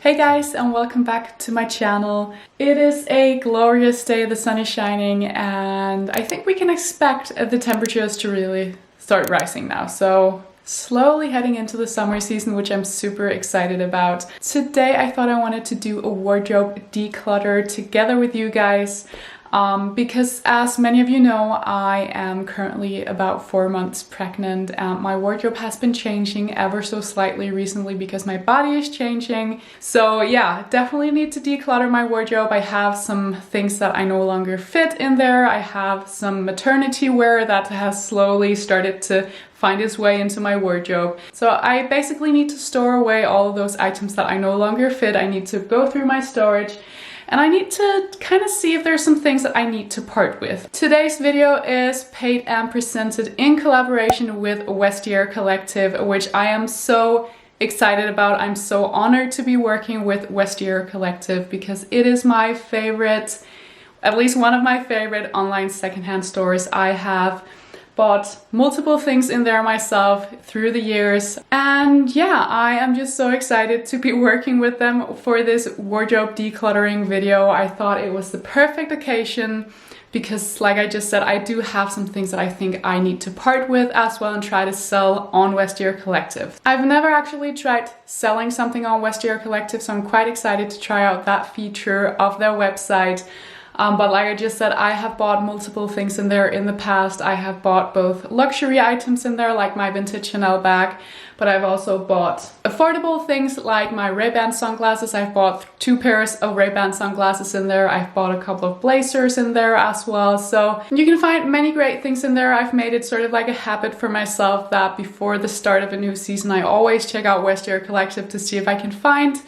Hey guys, and welcome back to my channel. It is a glorious day, the sun is shining, and I think we can expect the temperatures to really start rising now. So slowly heading into the summer season, which I'm super excited about. Today I thought I wanted to do a wardrobe declutter together with you guys. Because as many of you know, I am currently about 4 months pregnant and my wardrobe has been changing ever so slightly recently because my body is changing. So yeah, definitely need to declutter my wardrobe. I have some things that I no longer fit in there. I have some maternity wear that has slowly started to find its way into my wardrobe. So I basically need to store away all of those items that I no longer fit. I need to go through my storage. And I need to kind of see if there's some things that I need to part with. Today's video is paid and presented in collaboration with Vestiaire Collective, which I am so excited about. I'm so honored to be working with Vestiaire Collective because it is my favorite, at least one of my favorite online secondhand stores. I have bought multiple things in there myself through the years, and yeah, I am just so excited to be working with them for this wardrobe decluttering video. I thought it was the perfect occasion because, like I just said, I do have some things that I think I need to part with as well and try to sell on Vestiaire Collective. I've never actually tried selling something on Vestiaire Collective, so I'm quite excited to try out that feature of their website. But like I just said, I have bought multiple things in there in the past. I have bought both luxury items in there, like my vintage Chanel bag, but I've also bought affordable things like my Ray-Ban sunglasses. I've bought 2 pairs of Ray-Ban sunglasses in there. I've bought a couple of blazers in there as well. So you can find many great things in there. I've made it sort of like a habit for myself that before the start of a new season, I always check out Vestiaire Collective to see if I can find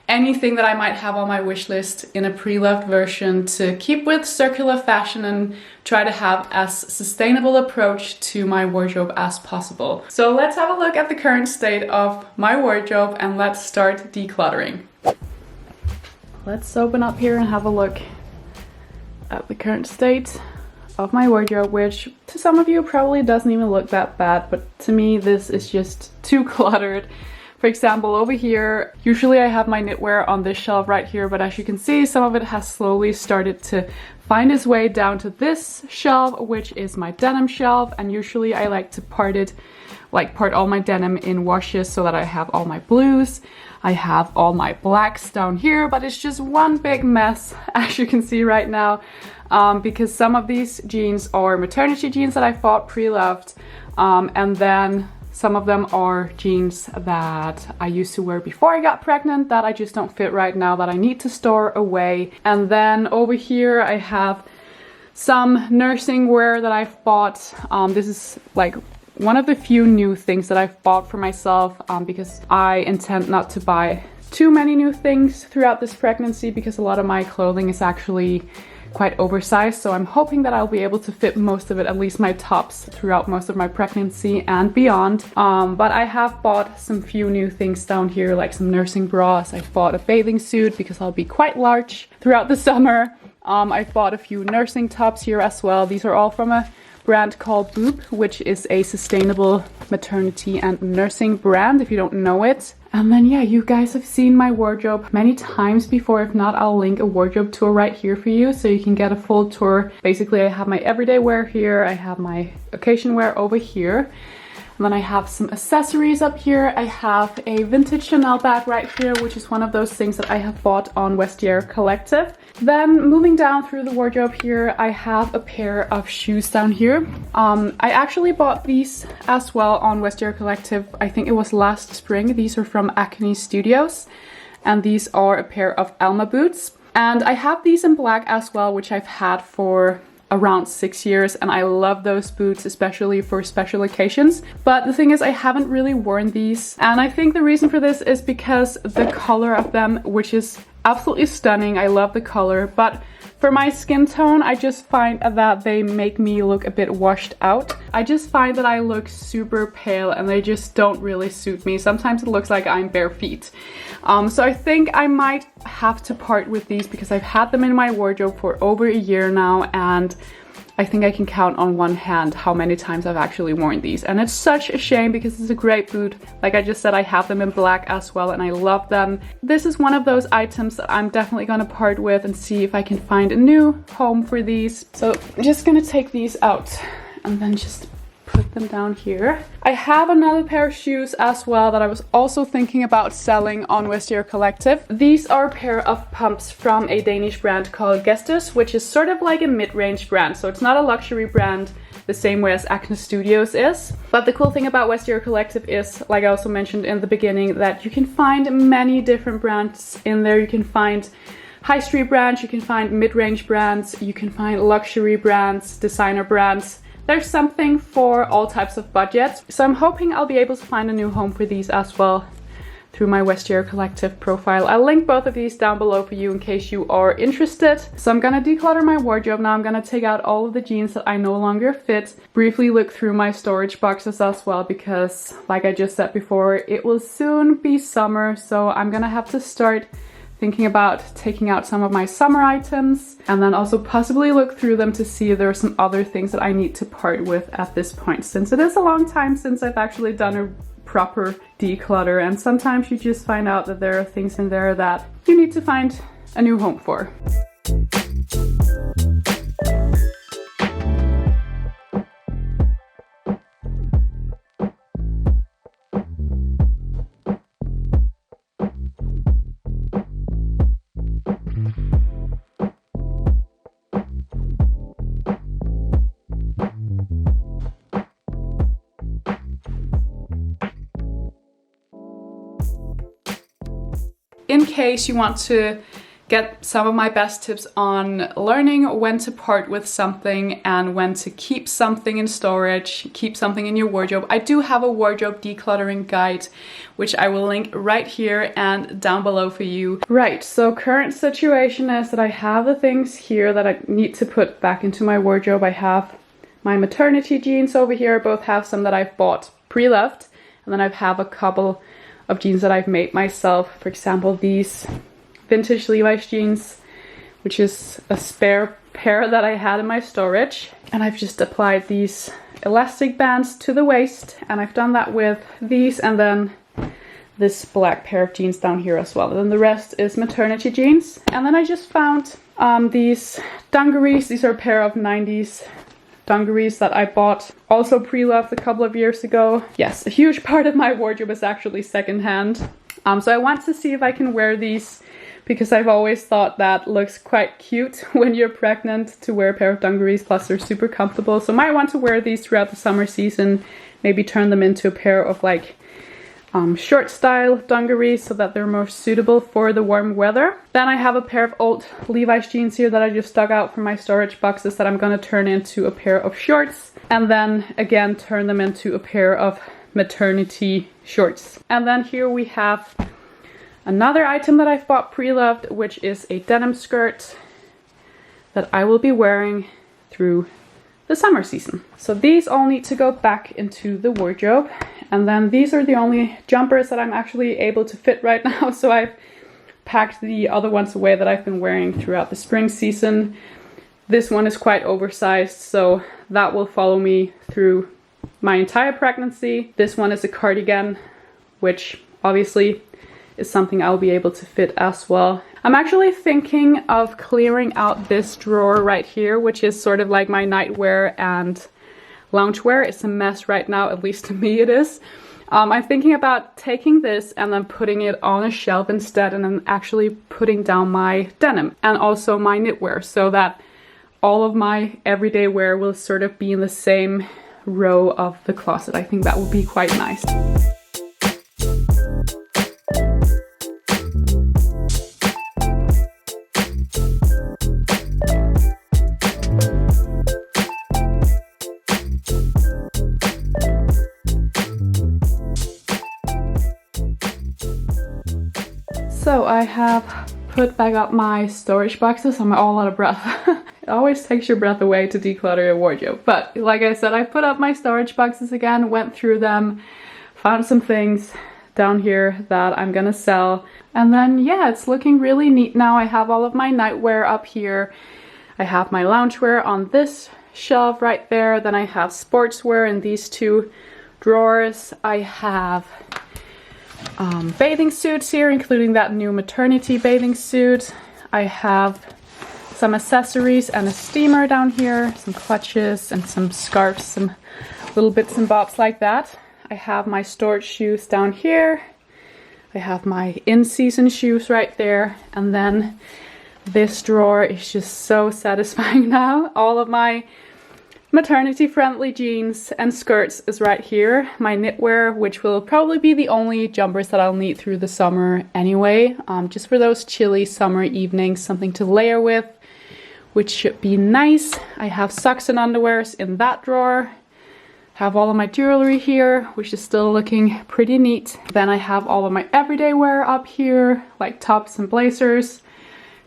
anything that I might have on my wish list in a pre-loved version to keep with circular fashion and try to have as sustainable approach to my wardrobe as possible. So let's have a look at the current state of my wardrobe and let's start decluttering. Let's open up here and have a look at the current state of my wardrobe, which to some of you probably doesn't even look that bad, but to me this is just too cluttered. For example, over here, usually I have my knitwear on this shelf right here, but as you can see, some of it has slowly started to find its way down to this shelf, which is my denim shelf. And usually I like to part all my denim in washes so that I have all my blues. I have all my blacks down here, but it's just one big mess, as you can see right now, because some of these jeans are maternity jeans that I bought pre-loved, and then some of them are jeans that I used to wear before I got pregnant that I just don't fit right now, that I need to store away. And then over here I have some nursing wear that I've bought. This is like one of the few new things that I've bought for myself because I intend not to buy too many new things throughout this pregnancy because a lot of my clothing is actually quite oversized, so I'm hoping that I'll be able to fit most of it, at least my tops, throughout most of my pregnancy and beyond. But I have bought some few new things down here, like some nursing bras. I've bought a bathing suit because I'll be quite large throughout the summer. I've bought a few nursing tops here as well. These are all from a brand called Boop, which is a sustainable maternity and nursing brand, if you don't know it. And then yeah, you guys have seen my wardrobe many times before. If not, I'll link a wardrobe tour right here for you so you can get a full tour. Basically, I have my everyday wear here, I have my occasion wear over here, and then I have some accessories up here. I have a vintage Chanel bag right here, which is one of those things that I have bought on Vestiaire Collective. Then moving down through the wardrobe here, I have a pair of shoes down here. I actually bought these as well on Vestiaire Collective. I think it was last spring. These are from Acne Studios, and these are a pair of Alma boots. And I have these in black as well, which I've had for around 6 years, and I love those boots, especially for special occasions. But the thing is, I haven't really worn these, and I think the reason for this is because the color of them, which is absolutely stunning. I love the color, but for my skin tone, I just find that they make me look a bit washed out. I just find that I look super pale and they just don't really suit me. Sometimes it looks like I'm bare feet. So I think I might have to part with these because I've had them in my wardrobe for over a year now, and I think I can count on one hand how many times I've actually worn these. And it's such a shame because it's a great boot. Like I just said, I have them in black as well and I love them. This is one of those items that I'm definitely gonna part with and see if I can find a new home for these. So I'm just gonna take these out and then just put them down here. I have another pair of shoes as well that I was also thinking about selling on Vestiaire Collective. These are a pair of pumps from a Danish brand called Gestus, which is sort of like a mid-range brand. So it's not a luxury brand the same way as Acne Studios is. But the cool thing about Vestiaire Collective is, like I also mentioned in the beginning, that you can find many different brands in there. You can find high street brands, you can find mid-range brands, you can find luxury brands, designer brands. There's something for all types of budgets. So I'm hoping I'll be able to find a new home for these as well through my Vestiaire Collective profile. I'll link both of these down below for you in case you are interested. So I'm gonna declutter my wardrobe now. I'm gonna take out all of the jeans that I no longer fit. Briefly look through my storage boxes as well because, like I just said before, it will soon be summer. So I'm gonna have to start thinking about taking out some of my summer items and then also possibly look through them to see if there are some other things that I need to part with at this point, since it is a long time since I've actually done a proper declutter, and sometimes you just find out that there are things in there that you need to find a new home for. In case you want to get some of my best tips on learning when to part with something and when to keep something in storage, keep something in your wardrobe, I do have a wardrobe decluttering guide, which I will link right here and down below for you. Right, so current situation is that I have the things here that I need to put back into my wardrobe. I have my maternity jeans over here. I both have some that I've bought pre-loved, and then I have a couple of jeans that I've made myself. For example, these vintage Levi's jeans, which is a spare pair that I had in my storage. And I've just applied these elastic bands to the waist, and I've done that with these and then this black pair of jeans down here as well. And then the rest is maternity jeans. And then I just found these dungarees. These are a pair of 90s dungarees that I bought also pre-loved a couple of years ago. Yes, a huge part of my wardrobe is actually secondhand. So I want to see if I can wear these because I've always thought that looks quite cute when you're pregnant to wear a pair of dungarees, plus they're super comfortable. So I might want to wear these throughout the summer season, maybe turn them into a pair of like short style dungarees so that they're more suitable for the warm weather. Then I have a pair of old Levi's jeans here that I just dug out from my storage boxes that I'm gonna turn into a pair of shorts, and then again turn them into a pair of maternity shorts. And then here we have another item that I've bought pre-loved, which is a denim skirt that I will be wearing through the summer season. So these all need to go back into the wardrobe. And then these are the only jumpers that I'm actually able to fit right now. So I've packed the other ones away that I've been wearing throughout the spring season. This one is quite oversized, so that will follow me through my entire pregnancy. This one is a cardigan, which obviously is something I'll be able to fit as well. I'm actually thinking of clearing out this drawer right here, which is sort of like my nightwear and loungewear. It's a mess right now, at least to me it is. I'm thinking about taking this and then putting it on a shelf instead, and then actually putting down my denim and also my knitwear, so that all of my everyday wear will sort of be in the same row of the closet. I think that would be quite nice. So I have put back up my storage boxes. I'm all out of breath. It always takes your breath away to declutter your wardrobe. But like I said, I put up my storage boxes again, went through them, found some things down here that I'm gonna sell. And then yeah, it's looking really neat now. I have all of my nightwear up here. I have my loungewear on this shelf right there. Then I have sportswear in these two drawers. I have bathing suits here, including that new maternity bathing suit. I have some accessories and a steamer down here, some clutches and some scarves, some little bits and bobs like that. I have my storage shoes down here. I have my in-season shoes right there. And then this drawer is just so satisfying now. All of my maternity friendly jeans and skirts is right here. My knitwear, which will probably be the only jumpers that I'll need through the summer anyway. Just for those chilly summer evenings, something to layer with, which should be nice. I have socks and underwears in that drawer. Have all of my jewelry here, which is still looking pretty neat. Then I have all of my everyday wear up here, like tops and blazers,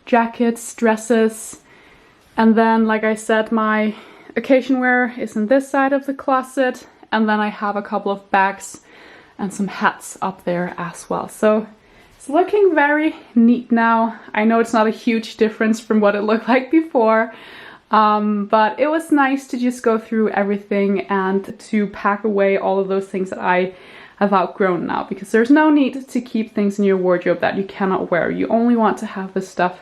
jackets, dresses. And then, like I said, my occasion wear is in this side of the closet. And then I have a couple of bags and some hats up there as well. So it's looking very neat now. I know it's not a huge difference from what it looked like before. But it was nice to just go through everything and to pack away all of those things that I have outgrown now, because there's no need to keep things in your wardrobe that you cannot wear. You only want to have the stuff,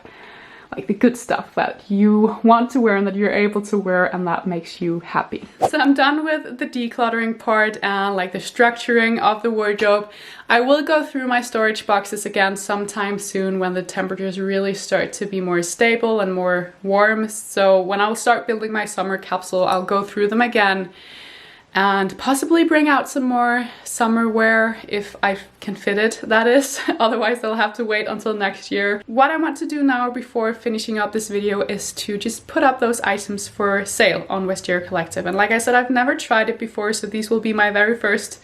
like the good stuff that you want to wear and that you're able to wear, and that makes you happy. So I'm done with the decluttering part and like the structuring of the wardrobe. I will go through my storage boxes again sometime soon when the temperatures really start to be more stable and more warm. So when I'll start building my summer capsule, I'll go through them again and possibly bring out some more summer wear if I can fit it, that is. Otherwise I'll have to wait until next year. What I want to do now before finishing up this video is to just put up those items for sale on Vestiaire Collective. And like I said, I've never tried it before, so these will be my very first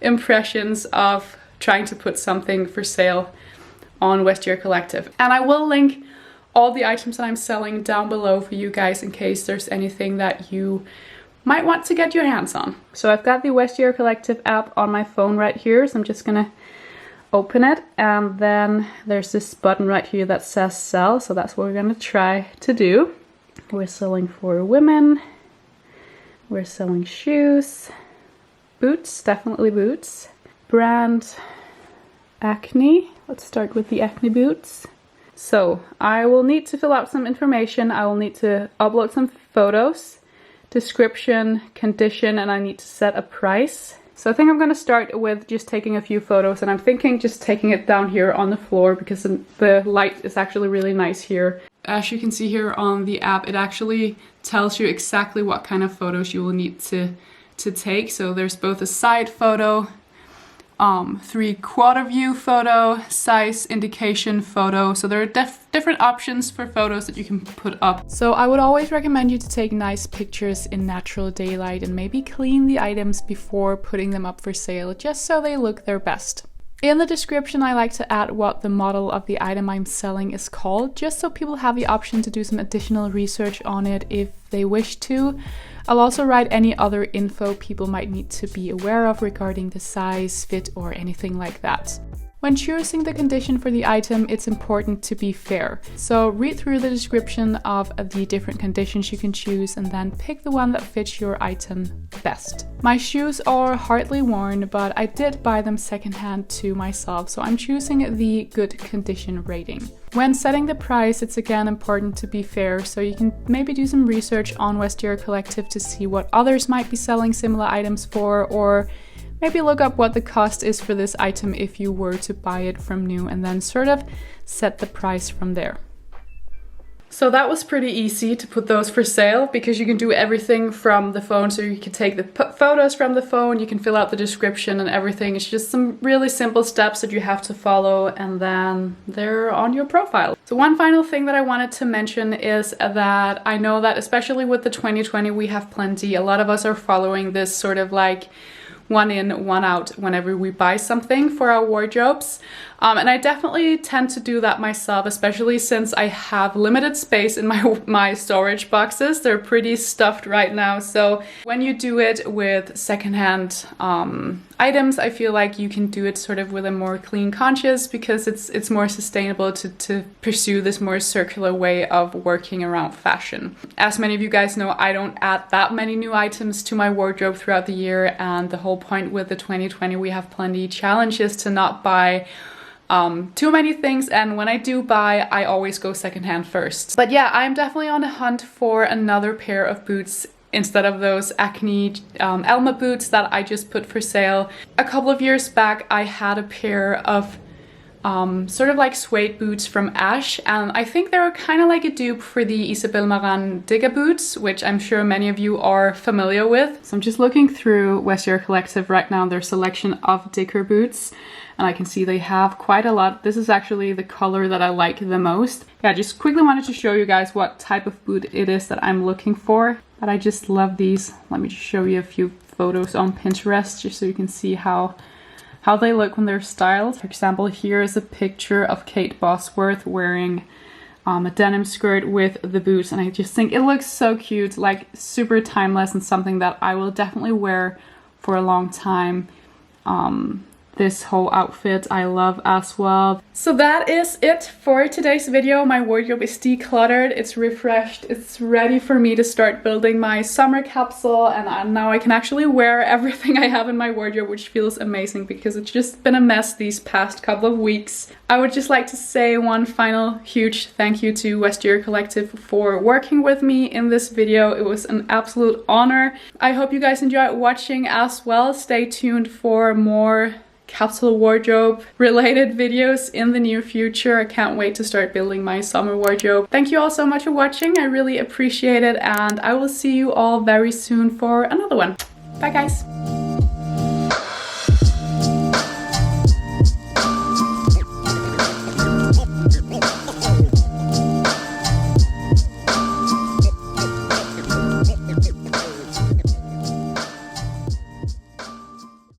impressions of trying to put something for sale on Vestiaire Collective. And I will link all the items that I'm selling down below for you guys in case there's anything that you might want to get your hands on. So I've got the Vestiaire Collective app on my phone right here, so I'm just gonna open it, and then there's this button right here that says sell, so that's what we're gonna try to do. We're selling for women, we're selling shoes, boots, definitely boots, brand Acne. Let's start with the Acne boots. So I will need to fill out some information, I will need to upload some photos, description, condition, and I need to set a price. So I think I'm gonna start with just taking a few photos, and I'm thinking just taking it down here on the floor because the light is actually really nice here. As you can see here on the app, it actually tells you exactly what kind of photos you will need to take. So there's both a side photo, 3/4 view photo, size indication photo. So there are different options for photos that you can put up. So I would always recommend you to take nice pictures in natural daylight and maybe clean the items before putting them up for sale, just so they look their best. In the description, I like to add what the model of the item I'm selling is called, just so people have the option to do some additional research on it if they wish to. I'll also write any other info people might need to be aware of regarding the size, fit, or anything like that. When choosing the condition for the item, it's important to be fair. So read through the description of the different conditions you can choose and then pick the one that fits your item best. My shoes are hardly worn, but I did buy them secondhand to myself, so I'm choosing the good condition rating. When setting the price, it's again important to be fair, so you can maybe do some research on Vestiaire Collective to see what others might be selling similar items for, or maybe look up what the cost is for this item if you were to buy it from new, and then sort of set the price from there. So that was pretty easy to put those for sale because you can do everything from the phone. So you can take the photos from the phone, you can fill out the description and everything. It's just some really simple steps that you have to follow, and then they're on your profile. So one final thing that I wanted to mention is that I know that especially with the 2020 we have plenty, a lot of us are following this sort of like one in, one out whenever we buy something for our wardrobes. And I definitely tend to do that myself, especially since I have limited space in my storage boxes. They're pretty stuffed right now. So when you do it with secondhand items, I feel like you can do it sort of with a more clean conscience, because it's more sustainable to pursue this more circular way of working around fashion. As many of you guys know, I don't add that many new items to my wardrobe throughout the year, and the whole point with the 2020 We Have Plenty challenge is to not buy too many things, and when I do buy, I always go secondhand first. But yeah, I'm definitely on a hunt for another pair of boots instead of those Acne Elma boots that I just put for sale. A couple of years back, I had a pair of sort of like suede boots from Ash, and I think they were kind of like a dupe for the Isabel Marant Digger boots, which I'm sure many of you are familiar with. So I'm just looking through Vestiaire Collective right now, their selection of Dicker boots, and I can see they have quite a lot. This is actually the color that I like the most. Yeah, just quickly wanted to show you guys what type of boot it is that I'm looking for, but I just love these. Let me just show you a few photos on Pinterest just so you can see how they look when they're styled. For example, here is a picture of Kate Bosworth wearing a denim skirt with the boots, and I just think it looks so cute, like super timeless, and something that I will definitely wear for a long time. This whole outfit I love as well. So that is it for today's video. My wardrobe is decluttered, it's refreshed, it's ready for me to start building my summer capsule, and now I can actually wear everything I have in my wardrobe, which feels amazing because it's just been a mess these past couple of weeks. I would just like to say one final huge thank you to Vestiaire Collective for working with me in this video. It was an absolute honor. I hope you guys enjoyed watching as well. Stay tuned for more capsule wardrobe related videos in the near future. I can't wait to start building my summer wardrobe. Thank you all so much for watching. I really appreciate it, and I will see you all very soon for another one. Bye guys.